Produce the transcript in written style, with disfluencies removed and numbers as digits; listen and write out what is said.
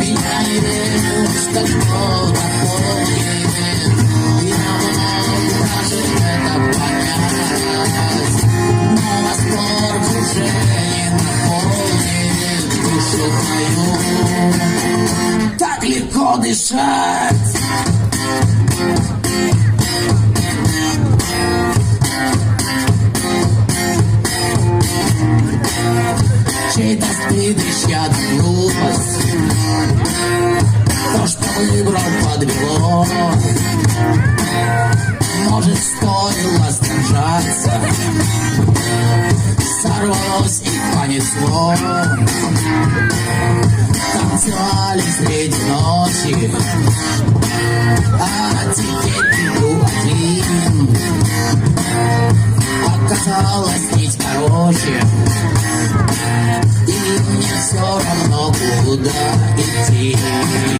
Я не верю, что кто-то помнит, и нам даже это понять. Но восторг уже не наполнит душу мою. Так легко дышать. Чей-то стыд и чья-то глупость, то, что выбрал, подвело. Может, стоило сдержаться, сорвалось и понесло. Танцевали среди ночи, а теперь иду один. Оказалось, нить короче, и мне все равно, куда идти.